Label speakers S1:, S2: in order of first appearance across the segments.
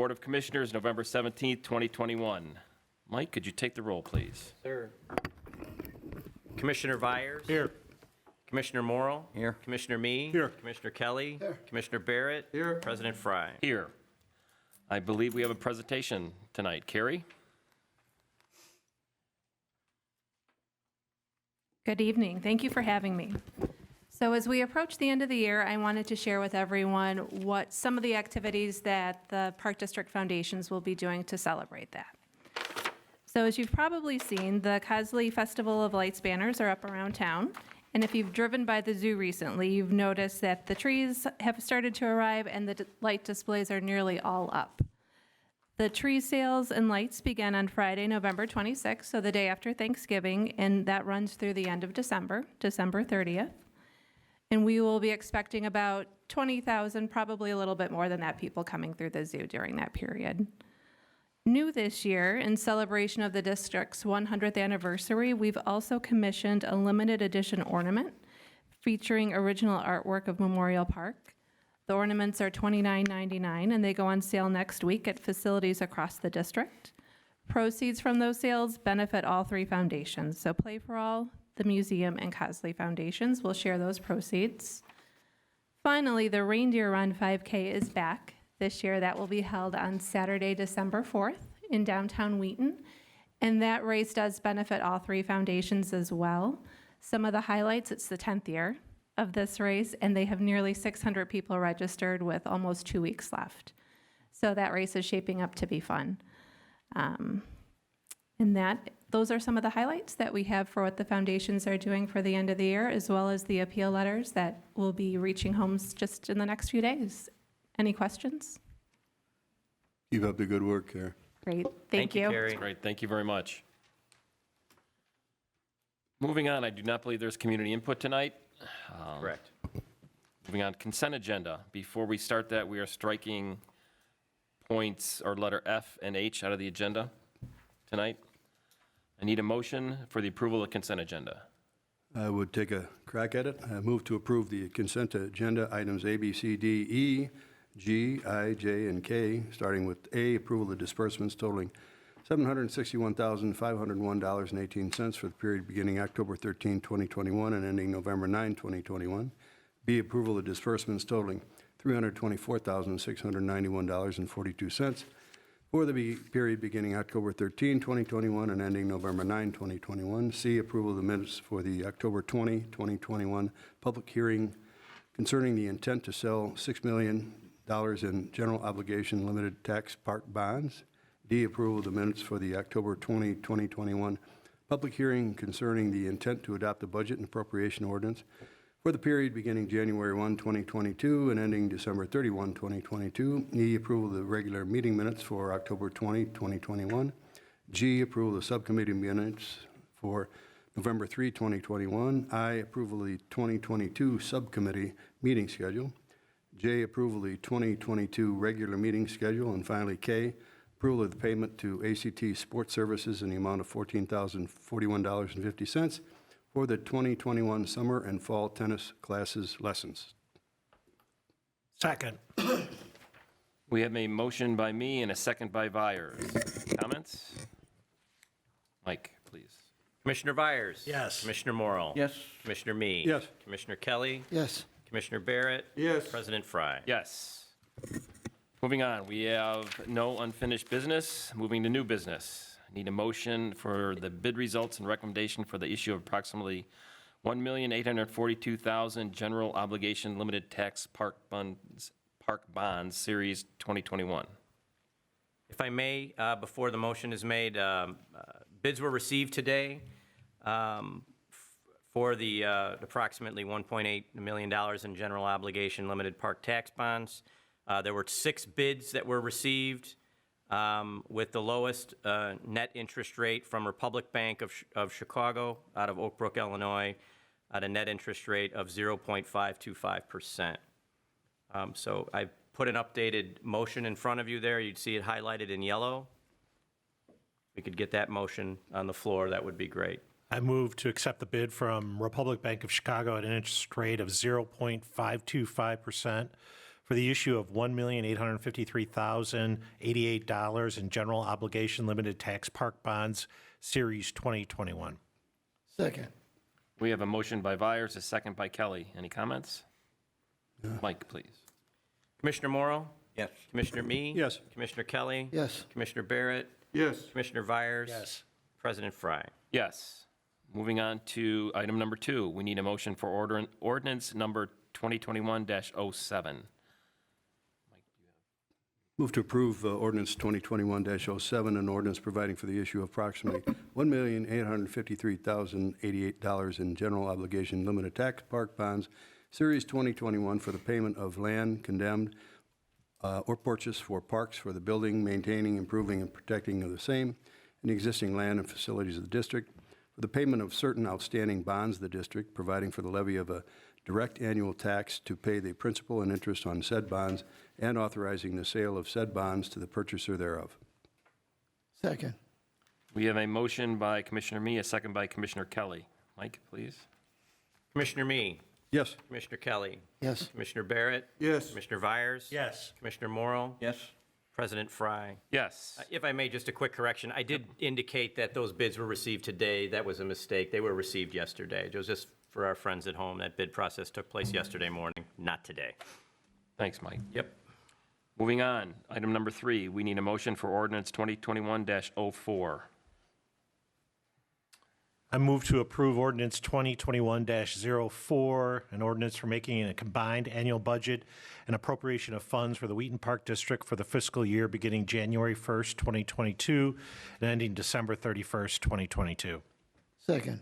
S1: Board of Commissioners, November 17th, 2021. Mike, could you take the roll, please?
S2: Sir. Commissioner Byers?
S3: Here.
S2: Commissioner Morrill?
S3: Here.
S2: Commissioner Mee?
S3: Here.
S2: Commissioner Kelly? Here. Commissioner Barrett?
S3: Here.
S2: President Fry?
S1: Here. I believe we have a presentation tonight. Carrie?
S4: Good evening. Thank you for having me. So as we approach the end of the year, I wanted to share with everyone what some of the activities that the Park District Foundations will be doing to celebrate that. So as you've probably seen, the Cosley Festival of Lights banners are up around town. And if you've driven by the zoo recently, you've noticed that the trees have started to arrive and the light displays are nearly all up. The tree sales and lights begin on Friday, November 26th, so the day after Thanksgiving, and that runs through the end of December, December 30th. And we will be expecting about 20,000, probably a little bit more than that, people coming through the zoo during that period. New this year, in celebration of the district's 100th anniversary, we've also commissioned a limited edition ornament featuring original artwork of Memorial Park. The ornaments are $29.99, and they go on sale next week at facilities across the district. Proceeds from those sales benefit all three foundations, so Play for All, the museum, and Cosley Foundations will share those proceeds. Finally, the Reindeer Run 5K is back. This year, that will be held on Saturday, December 4th in downtown Wheaton, and that race does benefit all three foundations as well. Some of the highlights, it's the 10th year of this race, and they have nearly 600 people registered with almost 2 weeks left. So that race is shaping up to be fun. Those are some of the highlights that we have for what the foundations are doing for the end of the year, as well as the appeal letters that will be reaching homes just in the next few days. Any questions?
S5: Keep up the good work there.
S4: Great, thank you.
S2: Carrie.
S1: Great, thank you very much. Moving on, I do not believe there's community input tonight.
S2: Correct.
S1: Moving on, consent agenda. Before we start that, we are striking points or letter F and H out of the agenda tonight. I need a motion for the approval of the consent agenda.
S5: I would take a crack at it. I move to approve the consent agenda items A, B, C, D, E, G, I, J, and K, starting with A, approval of disbursements totaling $761,501.18 for the period beginning October 13, 2021 and ending November 9, 2021. B, approval of disbursements totaling $324,691.42 for the period beginning October 13, 2021 and ending November 9, 2021. C, approval of the minutes for the October 20, 2021 public hearing concerning the intent to sell $6 million in general obligation limited tax park bonds. D, approval of the minutes for the October 20, 2021 public hearing concerning the intent to adopt the budget and appropriation ordinance for the period beginning January 1, 2022 and ending December 31, 2022. E, approval of the regular meeting minutes for October 20, 2021. G, approval of the subcommittee minutes for November 3, 2021. I, approval of the 2022 subcommittee meeting schedule. J, approval of the 2022 regular meeting schedule. And finally, K, approval of the payment to ACT Sports Services in the amount of $14,041.50 for the 2021 summer and fall tennis classes lessons.
S3: Second.
S1: We have a motion by me and a second by Byers. Comments? Mike, please.
S2: Commissioner Byers?
S3: Yes.
S2: Commissioner Morrill?
S3: Yes.
S2: Commissioner Mee?
S5: Yes.
S2: Commissioner Kelly?
S3: Yes.
S2: Commissioner Barrett?
S5: Yes.
S2: President Fry?
S1: Yes. Moving on, we have no unfinished business. Moving to new business. Need a motion for the bid results and recommendation for the issue of approximately $1,842,000 general obligation limited tax park bonds series 2021.
S2: If I may, before the motion is made, bids were received today for the approximately $1.8 million in general obligation limited park tax bonds. There were 6 bids that were received, with the lowest net interest rate from Republic Bank of Chicago out of Oak Brook, Illinois, at a net interest rate of 0.525%. So I put an updated motion in front of you there. You'd see it highlighted in yellow. We could get that motion on the floor. That would be great.
S3: I move to accept the bid from Republic Bank of Chicago at an interest rate of 0.525% for the issue of $1,853,088 in general obligation limited tax park bonds, Series 2021.
S6: Second.
S1: We have a motion by Vyers, a second by Kelly. Any comments? Mike, please.
S2: Commissioner Morrow?
S6: Yes.
S2: Commissioner Mee?
S5: Yes.
S2: Commissioner Kelly?
S6: Yes.
S2: Commissioner Barrett?
S6: Yes.
S2: Commissioner Vyers?
S3: Yes.
S2: President Fry.
S1: Yes. Moving on to item number 2, we need a motion for ordinance number 2021-07.
S5: Move to approve ordinance 2021-07, an ordinance providing for the issue of approximately $1,853,088 in general obligation limited tax park bonds, Series 2021, for the payment of land condemned or purchased for parks for the building, maintaining, improving, and protecting of the same and the existing land and facilities of the district, for the payment of certain outstanding bonds of the district, providing for the levy of a direct annual tax to pay the principal and interest on said bonds, and authorizing the sale of said bonds to the purchaser thereof.
S6: Second.
S1: We have a motion by Commissioner Mee, a second by Commissioner Kelly. Mike, please.
S2: Commissioner Mee?
S5: Yes.
S2: Commissioner Kelly?
S6: Yes.
S2: Commissioner Barrett?
S6: Yes.
S2: Commissioner Vyers?
S3: Yes.
S2: Commissioner Morrow?
S6: Yes.
S2: President Fry.
S1: Yes.
S2: If I may, just a quick correction. I did indicate that those bids were received today. That was a mistake. They were received yesterday. It was just for our friends at home. That bid process took place yesterday morning, not today.
S1: Thanks, Mike.
S2: Yep.
S1: Moving on, item number 3, we need a motion for ordinance 2021-04.
S3: I move to approve ordinance 2021-04, an ordinance for making a combined annual budget and appropriation of funds for the Wheaton Park District for the fiscal year beginning January 1st, 2022, and ending December 31st, 2022.
S6: Second.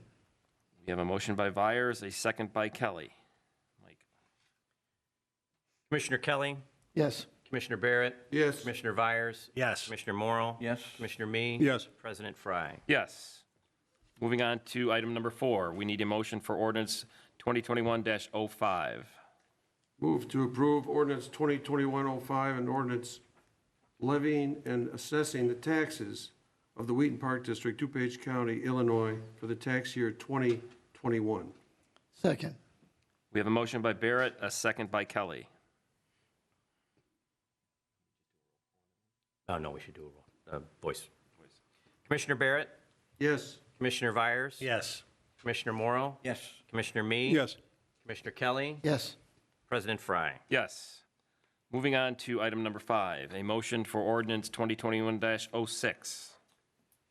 S1: We have a motion by Vyers, a second by Kelly. Mike.
S2: Commissioner Kelly?
S6: Yes.
S2: Commissioner Barrett?
S6: Yes.
S2: Commissioner Vyers?
S3: Yes.
S2: Commissioner Morrow?
S6: Yes.
S2: Commissioner Mee?
S5: Yes.
S2: President Fry.
S1: Yes. Moving on to item number 4, we need a motion for ordinance 2021-05.
S7: Move to approve ordinance 2021-05, an ordinance levying and assessing the taxes of the Wheaton Park District, DuPage County, Illinois, for the tax year 2021.
S6: Second.
S1: We have a motion by Barrett, a second by Kelly.
S2: Oh, no, we should do a roll. Voice. Commissioner Barrett?
S7: Yes.
S2: Commissioner Vyers?
S3: Yes.
S2: Commissioner Morrow?
S6: Yes.
S2: Commissioner Mee?
S5: Yes.
S2: Commissioner Kelly?
S6: Yes.
S2: President Fry.
S1: Yes. Moving on to item number 5, a motion for ordinance 2021-06.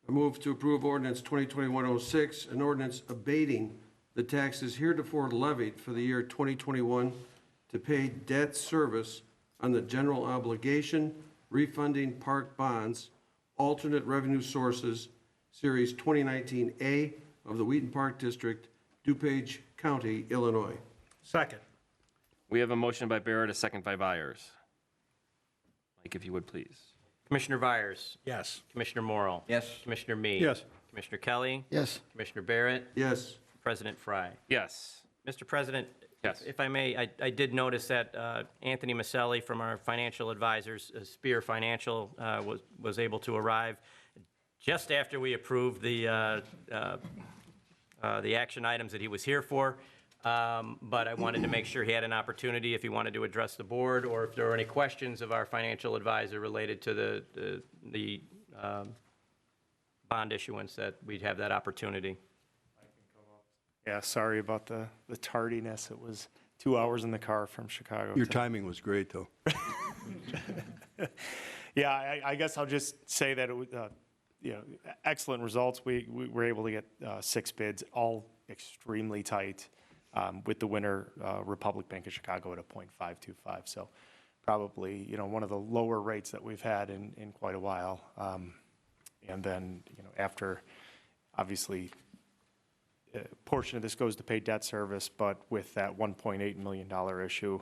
S7: I move to approve ordinance 2021-06, an ordinance abating the taxes heretofore levied for the year 2021 to pay debt service on the general obligation, refunding park bonds, alternate revenue sources, Series 2019A of the Wheaton Park District, DuPage County, Illinois.
S3: Second.
S1: We have a motion by Barrett, a second by Vyers. Mike, if you would, please.
S2: Commissioner Vyers?
S3: Yes.
S2: Commissioner Morrow?
S6: Yes.
S2: Commissioner Mee?
S5: Yes.
S2: Commissioner Kelly?
S6: Yes.
S2: Commissioner Barrett?
S7: Yes.
S2: President Fry.
S1: Yes.
S2: Mr. President,
S1: Yes.
S2: if I may, I did notice that Anthony Maselli from our financial advisors, Spear Financial, was able to arrive just after we approved the action items that he was here for. But I wanted to make sure he had an opportunity if he wanted to address the board, or if there were any questions of our financial advisor related to the bond issuance, that we'd have that opportunity.
S8: Yeah, sorry about the tardiness. It was 2 hours in the car from Chicago.
S5: Your
S8: to-
S5: timing was great, though.
S8: Yeah, I guess I'll just say that it was, excellent results. We were able to get 6 bids, all extremely tight, with the winner, Republic Bank of Chicago, at a .525. So probably, one of the lower rates that we've had in quite a while. And then, after, obviously, a portion of this goes to pay debt service, but with that $1.8 million issue,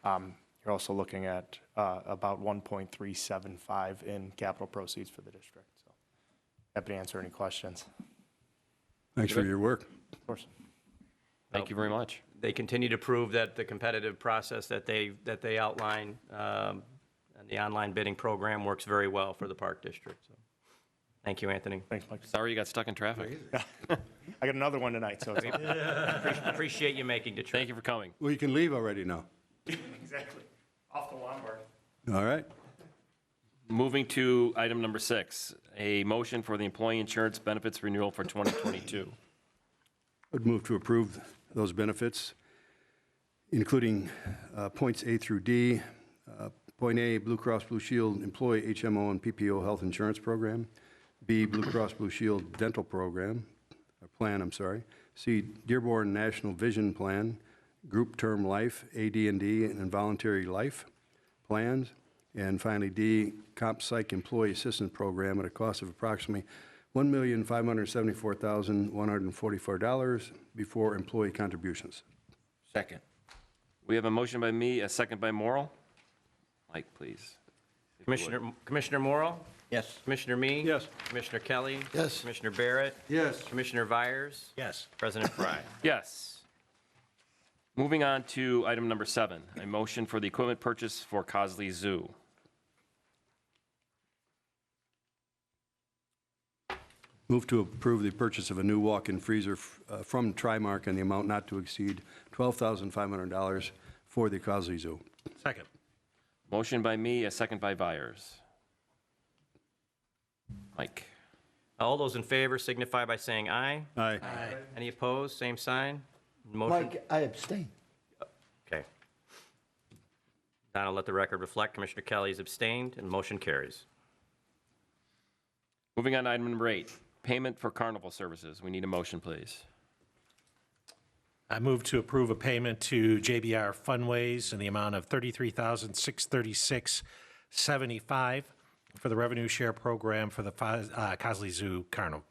S8: you're also looking at about $1.375 in capital proceeds for the district. So happy to answer any questions.
S5: Thanks for your work.
S8: Of course.
S1: Thank you very much.
S2: They continue to prove that the competitive process that they outline and the online bidding program works very well for the Park District. So, thank you, Anthony.
S8: Thanks, Mike.
S1: Sorry you got stuck in traffic.
S8: I got another one tonight, so it's
S2: Appreciate you making the trip.
S1: Thank you for coming.
S5: Well, you can leave already now.
S8: exactly. Off the Lombard.
S5: All right.
S1: Moving to item number 6, a motion for the employee insurance benefits renewal for 2022.
S5: I'd move to approve those benefits, including points A through D. Point A, Blue Cross Blue Shield Employee HMO and PPO Health Insurance Program. B, Blue Cross Blue Shield Dental Program, Plan, I'm sorry. C, Dearborn National Vision Plan, Group Term Life, AD&D, and Involuntary Life Plans. And finally, D, Comp Psych Employee Assistance Program at a cost of approximately $1,574,144 before employee contributions.
S1: Second. We have a motion by me, a second by Morrell. Mike, please.
S2: Commissioner Morrell?
S6: Yes.
S2: Commissioner Me?
S5: Yes.
S2: Commissioner Kelly?
S6: Yes.
S2: Commissioner Barrett?
S7: Yes.
S2: Commissioner Vyers?
S3: Yes.
S2: President Fry.
S1: Yes. Moving on to item number 7, a motion for the equipment purchase for Cosley Zoo.
S5: Move to approve the purchase of a new walk-in freezer from Trimark in the amount not to exceed $12,500 for the Cosley Zoo.
S3: Second.
S1: Motion by me, a second by Vyers. Mike.
S2: All those in favor signify by saying aye.
S5: Aye.
S2: Any opposed, same sign. Motion.
S6: Mike, I abstain.
S2: Okay. Donna, let the record reflect Commissioner Kelly is abstained, and motion carries.
S1: Moving on to item number 8, payment for Carnival services. We need a motion, please.
S3: I move to approve a payment to JBR Funways in the amount of $33,636.75 for the revenue share program for the Cosley Zoo Carnival.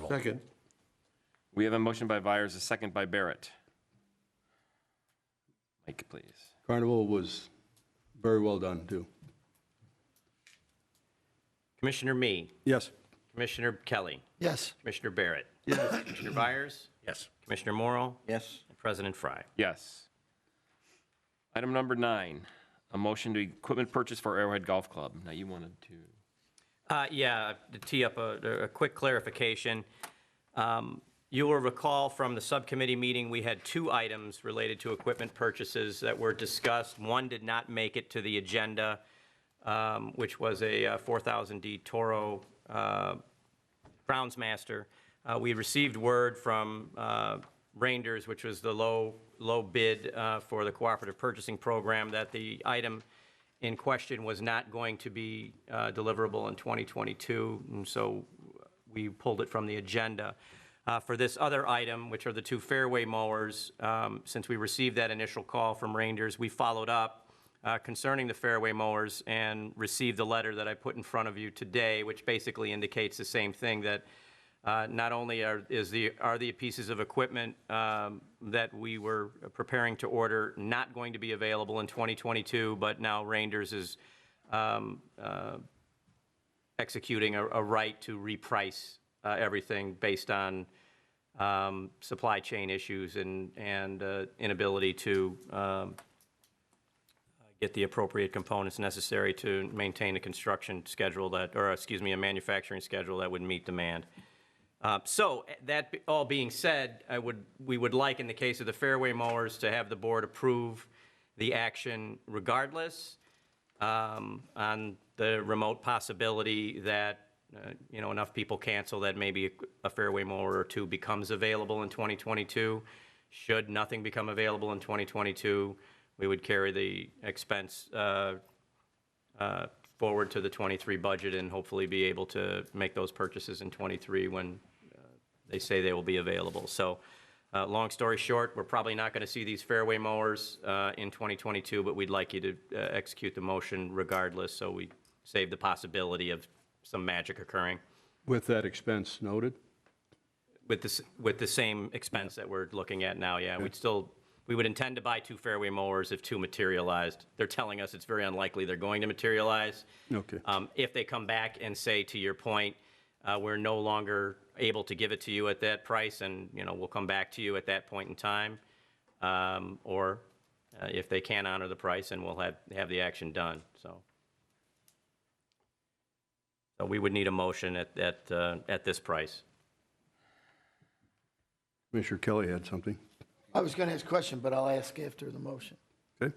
S7: Second.
S1: We have a motion by Vyers, a second by Barrett. Mike, please.
S5: Carnival was very well done, too.
S2: Commissioner Me?
S5: Yes.
S2: Commissioner Kelly?
S6: Yes.
S2: Commissioner Barrett? Yes. Commissioner Vyers?
S3: Yes.
S2: Commissioner Morrell?
S6: Yes.
S2: And President Fry.
S1: Yes. Item number 9, a motion to equipment purchase for Arrowhead Golf Club. Now, you wanted to...
S2: Yeah, to tee up a quick clarification. You will recall from the subcommittee meeting, we had 2 items related to equipment purchases that were discussed. One did not make it to the agenda, which was a 4,000D Toro Groundsmaster. We received word from Reindeers, which was the low bid for the cooperative purchasing program, that the item in question was not going to be deliverable in 2022, and so we pulled it from the agenda. For this other item, which are the 2 Fairway Mowers, since we received that initial call from Reindeers, we followed up concerning the Fairway Mowers and received the letter that I put in front of you today, which basically indicates the same thing, that not only are the pieces of equipment that we were preparing to order not going to be available in 2022, but now Reindeers is executing a right to reprice everything based on supply chain issues and inability to get the appropriate components necessary to maintain a construction schedule a manufacturing schedule that would meet demand. So that all being said, we would like, in the case of the Fairway Mowers, to have the board approve the action regardless, on the remote possibility that enough people cancel that maybe a Fairway Mower or 2 becomes available in 2022. Should nothing become available in 2022, we would carry the expense forward to the 23 budget and hopefully be able to make those purchases in 23 when they say they will be available. So long story short, we're probably not going to see these Fairway Mowers in 2022, but we'd like you to execute the motion regardless, so we save the possibility of some magic occurring.
S5: With that expense noted?
S2: With the same expense that we're looking at now, yeah. We would intend to buy 2 Fairway Mowers if 2 materialized. They're telling us it's very unlikely they're going to materialize.
S5: Okay.
S2: If they come back and say, to your point, we're no longer able to give it to you at that price, and we'll come back to you at that point in time, or if they can't honor the price, and we'll have the action done. So we would need a motion at this price.
S5: Commissioner Kelly had something.
S6: I was going to ask a question, but I'll ask after the motion.
S5: Okay.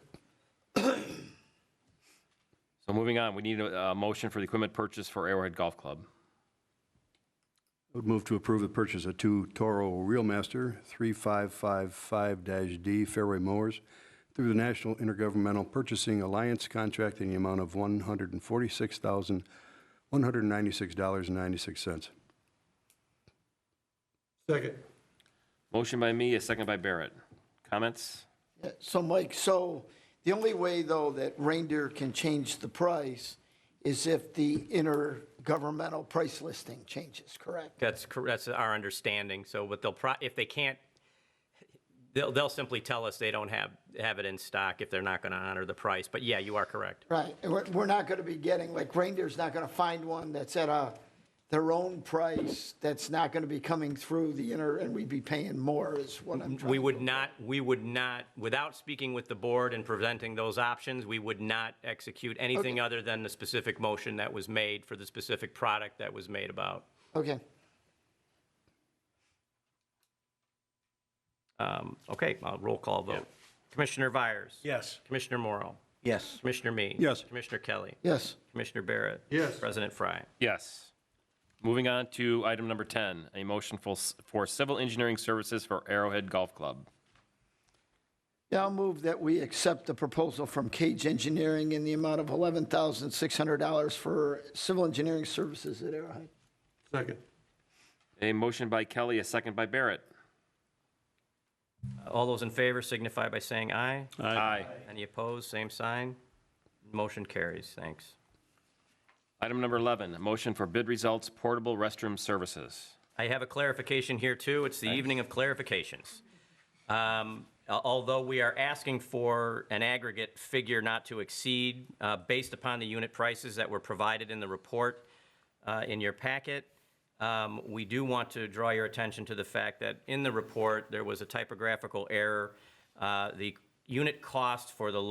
S1: So moving on, we need a motion for the equipment purchase for Arrowhead Golf Club.
S5: I would move to approve the purchase of 2 Toro Reelmaster 3555-D Fairway Mowers through the National Intergovernmental Purchasing Alliance contract in the amount of $146,196.96.
S7: Second.
S1: Motion by me, a second by Barrett. Comments?
S6: Yeah, so Mike, so the only way though that Reindeer can change the price is if the intergovernmental price listing changes, correct?
S2: That's our understanding. So what if they can't, they'll simply tell us they don't have it in stock if they're not going to honor the price. But yeah, you are correct.
S6: Right, and we're not going to be getting, like Reindeer's not going to find one that's at their own price that's not going to be coming through the and we'd be paying more is what I'm trying
S2: We
S6: to
S2: would not, without speaking with the board and presenting those options, we would not execute anything other than the specific motion that was made for the specific product that was made about.
S6: Okay.
S2: Okay, roll call vote. Commissioner Vyers?
S3: Yes.
S2: Commissioner Morrow?
S6: Yes.
S2: Commissioner Me?
S5: Yes.
S2: Commissioner Kelly?
S6: Yes.
S2: Commissioner Barrett?
S7: Yes.
S2: President Fry?
S1: Yes. Moving on to item number 10, a motion for civil engineering services for Arrowhead Golf Club.
S6: Yeah, I'll move that we accept the proposal from Cage Engineering in the amount of $11,600 for civil engineering services at Arrowhead.
S7: Second.
S1: A motion by Kelly, a second by Barrett.
S2: All those in favor signify by saying aye.
S1: Aye.
S2: Any opposed, same sign. Motion carries. Thanks.
S1: Item number 11, a motion for bid results portable restroom services.
S2: I have a clarification here, too. It's the evening of clarifications. Although we are asking for an aggregate figure not to exceed, based upon the unit prices that were provided in the report in your packet, we do want to draw your attention to the fact that in the report, there was a typographical error. The unit cost for the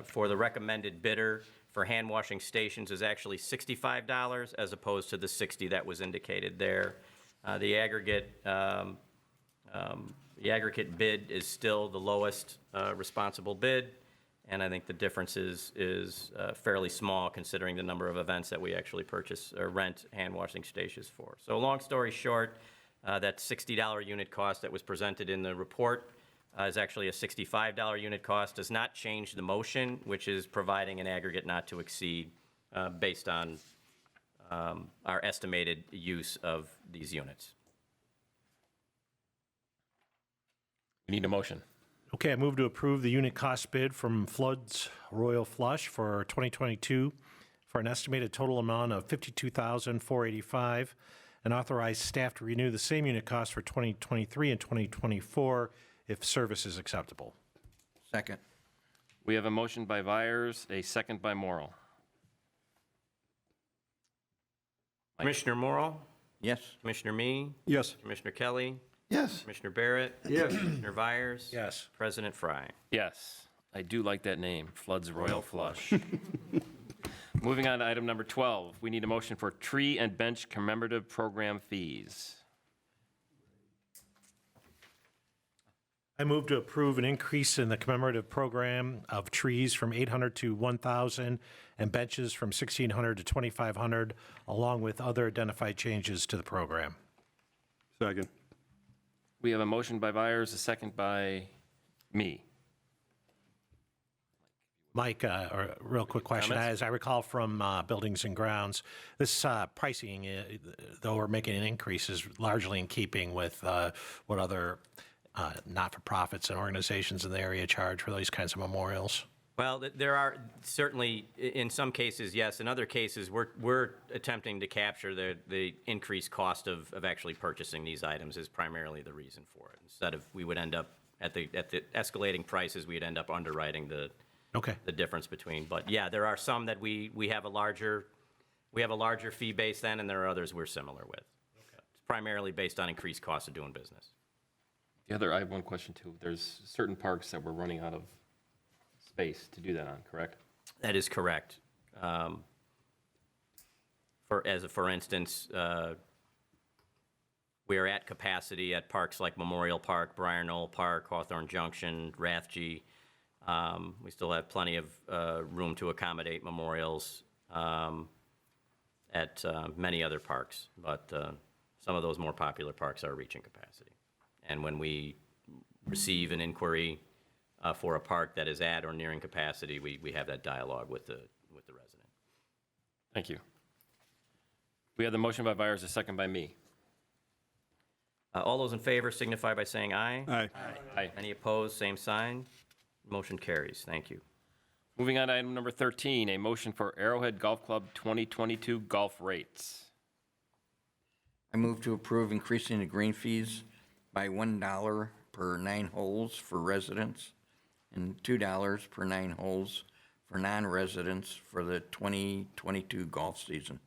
S2: for the recommended bidder for hand washing stations is actually $65 as opposed to the $60 that was indicated there. The aggregate bid is still the lowest responsible bid, and I think the difference is fairly small considering the number of events that we actually purchase or rent hand washing stations for. So long story short, that $60 unit cost that was presented in the report is actually a $65 unit cost, does not change the motion, which is providing an aggregate not to exceed based on our estimated use of these units.
S1: We need a motion.
S3: Okay, I move to approve the unit cost bid from Floods Royal Flush for 2022 for an estimated total amount of $52,485 and authorize staff to renew the same unit cost for 2023 and 2024 if service is acceptable.
S6: Second.
S1: We have a motion by Vyers, a second by Morrow.
S2: Commissioner Morrow?
S6: Yes.
S2: Commissioner Me?
S5: Yes.
S2: Commissioner Kelly?
S6: Yes.
S2: Commissioner Barrett?
S7: Yes.
S2: Commissioner Vyers?
S3: Yes.
S2: President Fry?
S1: Yes, I do like that name, Floods Royal Flush. Moving on to item number 12, we need a motion for tree and bench commemorative program fees.
S3: I move to approve an increase in the commemorative program of trees from 800 to 1,000 and benches from 1,600 to 2,500, along with other identified changes to the program.
S5: Second.
S1: We have a motion by Vyers, a second by me.
S3: Mike, a real quick question.
S1: Comments?
S3: As I recall from Buildings and Grounds, this pricing, though we're making an increase, is largely in keeping with what other not-for-profits and organizations in the area charge for these kinds of memorials.
S2: Well, there are certainly, in some cases, yes. In other cases, we're attempting to capture the increased cost of actually purchasing these items is primarily the reason for it. Instead of, we would end up, at the escalating prices, we'd end up underwriting the difference between. But yeah, there are some that we have a larger fee base than, and there are others we're similar with. It's primarily based on increased cost of doing business.
S1: I have one question too. There's certain parks that we're running out of space to do that on, correct?
S2: That is correct. For instance, we are at capacity at parks like Memorial Park, Briar Knoll Park, Hawthorne Junction, Rathje. We still have plenty of room to accommodate memorials at many other parks, but some of those more popular parks are reaching capacity. And when we receive an inquiry for a park that is at or nearing capacity, we have that dialogue with the resident.
S1: Thank you. We have the motion by Byers, a second by me.
S2: All those in favor signify by saying aye.
S5: Aye.
S1: Aye.
S2: Any opposed, same sign. Motion carries. Thank you.
S1: Moving on to item number 13, a motion for Arrowhead Golf Club 2022 golf rates.
S9: I move to approve increasing the green fees by $1 per 9 holes for residents and $2 per 9 holes for non-residents for the 2022 golf season.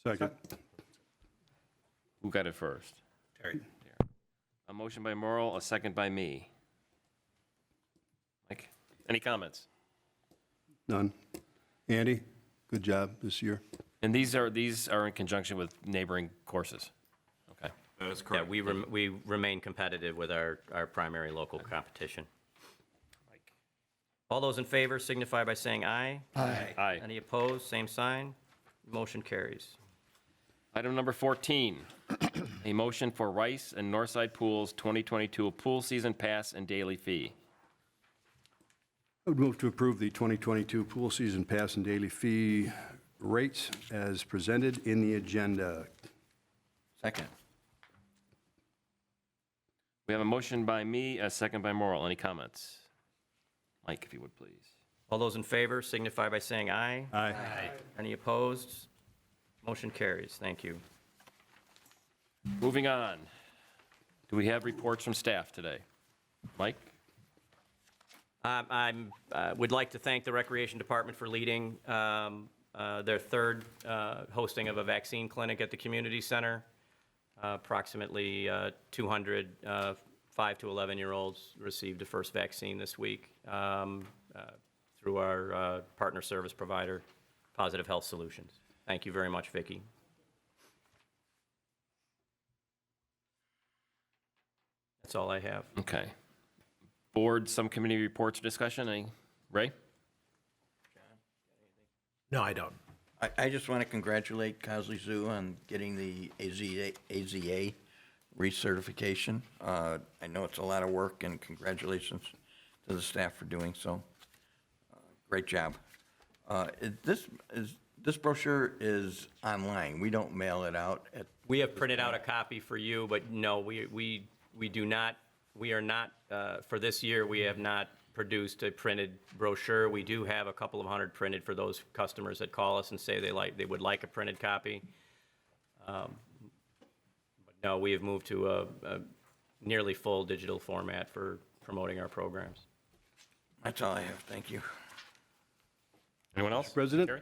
S5: Second.
S1: Who got it first?
S3: Terry.
S1: A motion by Morrell, a second by me. Mike, any comments?
S5: None. Andy, good job this year.
S1: And these are in conjunction with neighboring courses? Okay.
S10: That is
S2: Yeah,
S10: correct.
S2: we remain competitive with our primary local competition. All those in favor signify by saying aye.
S1: Aye.
S2: Any opposed, same sign. Motion carries.
S1: Item number 14, a motion for Rice and Northside Pools 2022 pool season pass and daily fee.
S5: I would move to approve the 2022 pool season pass and daily fee rates as presented in the agenda.
S9: Second.
S1: We have a motion by me, a second by Morrell. Any comments? Mike, if you would, please.
S2: All those in favor signify by saying aye.
S5: Aye.
S2: Any opposed? Motion carries. Thank you.
S1: Moving on. Do we have reports from staff today? Mike?
S2: I would like to thank the Recreation Department for leading their third hosting of a vaccine clinic at the community center. Approximately 200 5 to 11-year-olds received the first vaccine this week through our partner service provider, Positive Health Solutions. Thank you very much, Vicki. That's all I have.
S1: Okay. Board, subcommittee reports or discussion? Any? Ray?
S3: No, I don't.
S9: I just want to congratulate Cosley Zoo on getting the AZA recertification. I know it's a lot of work, and congratulations to the staff for doing so. Great job. This brochure is online. We don't mail it out at.
S2: We have printed out a copy for you, but no, we do not, we are not, for this year, we have not produced a printed brochure. We do have a couple of hundred printed for those customers that call us and say they would like a printed copy. But no, we have moved to a nearly full digital format for promoting our programs.
S9: That's all I have. Thank you.
S1: Anyone else?
S5: President?
S1: Gary?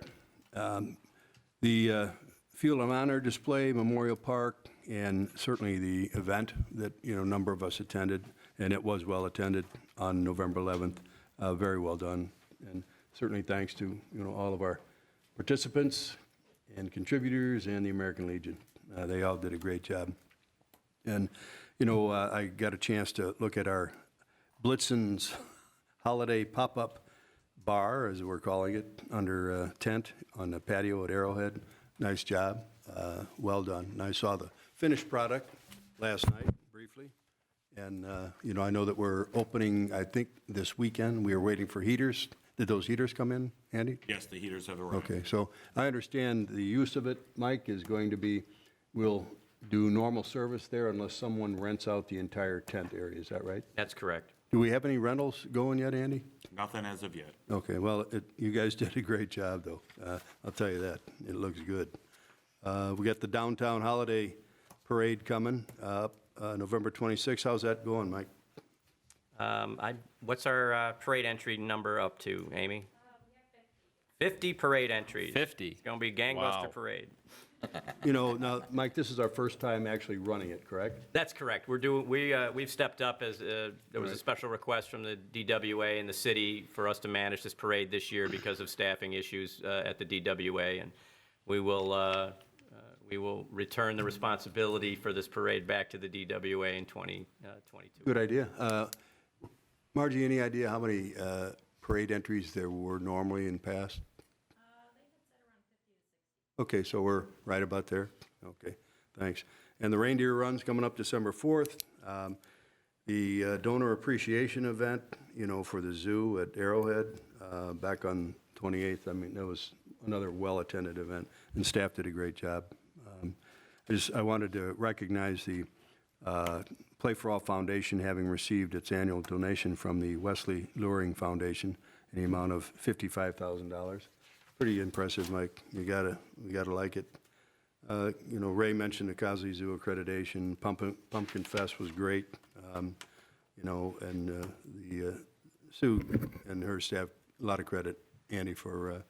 S5: The Field of Honor display, Memorial Park, and certainly the event that, a number of us attended, and it was well attended on November 11th. Very well done. And certainly thanks to, all of our participants and contributors and the American Legion. They all did a great job. And, I got a chance to look at our Blitzen's holiday pop-up bar, as we're calling it, under tent on the patio at Arrowhead. Nice job. Well done. And I saw the finished product last night briefly. And, I know that we're opening, I think, this weekend. We are waiting for heaters. Did those heaters come in, Andy?
S10: Yes, the heaters have arrived.
S5: Okay, so I understand the use of it, Mike, is going to be, we'll do normal service there unless someone rents out the entire tent area. Is that right?
S2: That's correct.
S5: Do we have any rentals going yet, Andy?
S10: Nothing as of yet.
S5: Okay, well, you guys did a great job, though. I'll tell you that. It looks good. We got the Downtown Holiday Parade coming up November 26th. How's that going, Mike?
S2: What's our parade entry number up to, Amy? 50 parade entries.
S1: 50.
S2: It's going to be a gangbuster
S1: Wow.
S2: parade.
S5: Now, Mike, this is our first time actually running it, correct?
S2: That's correct. We've stepped up as there was a special request from the DWA and the city for us to manage this parade this year because of staffing issues at the DWA, and we will return the responsibility for this parade back to the DWA in 2022.
S5: Good idea. Margie, any idea how many parade entries there were normally in past? Okay, so we're right about there? Okay, thanks. And the Reindeer Run's coming up December 4th. The donor appreciation event, for the zoo at Arrowhead, back on 28th, I mean, that was another well-attended event, and staff did a great job. I wanted to recognize the Play for All Foundation having received its annual donation from the Wesley Luring Foundation in the amount of $55,000. Pretty impressive, Mike. You gotta like it. Ray mentioned the Cosley Zoo accreditation. Pumpkin Fest was great. And Sue and her staff, a lot of credit, Andy, for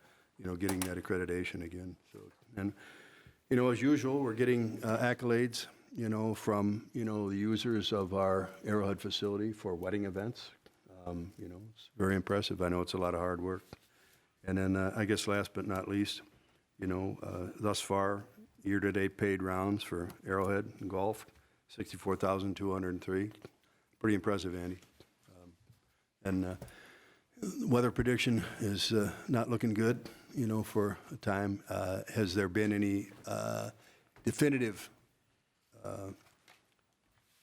S5: getting that accreditation again. So, and as usual, we're getting accolades, from the users of our Arrowhead facility for wedding events. It's very impressive. I know it's a lot of hard work. And then I guess last but not least, thus far, year-to-date paid rounds for Arrowhead and golf, 64,203. Pretty impressive, Andy. And weather prediction is not looking good, for a time. Has there been any definitive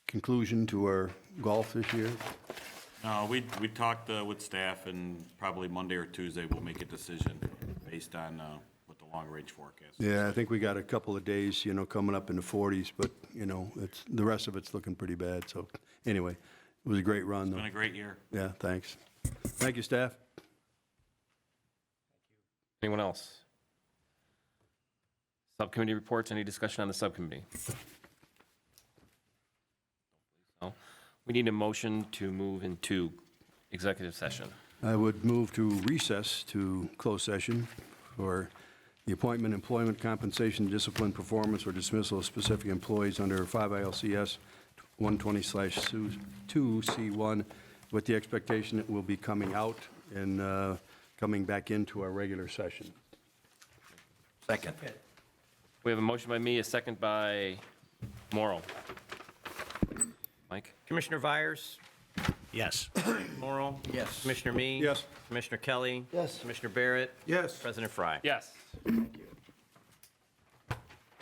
S5: conclusion to our golf this year?
S10: No, we talked with staff, and probably Monday or Tuesday, we'll make a decision based on what the long-range forecast is.
S5: Yeah, I think we got a couple of days, coming up in the 40s, but, the rest of it's looking pretty bad. So anyway, it was a great run, though.
S10: It's been a great year.
S5: Yeah, thanks. Thank you, staff.
S1: Anyone else? Subcommittee reports, any discussion on the subcommittee? No. We need a motion to move into executive session.
S5: I would move to recess to closed session for the appointment, employment, compensation, discipline, performance, or dismissal of specific employees under 5 ILCS 120/2C1, with the expectation it will be coming out and coming back into our regular session.
S9: Second.
S1: We have a motion by me, a second by Morrow. Mike?
S2: Commissioner Vyers?
S3: Yes.
S2: Morrell?
S9: Yes.
S2: Commissioner Me?
S5: Yes.
S2: Commissioner Kelly?
S6: Yes.
S2: Commissioner Barrett?
S7: Yes.
S2: President Fry?
S1: Yes.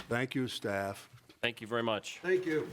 S5: Thank you, staff.
S1: Thank you very much.
S7: Thank you.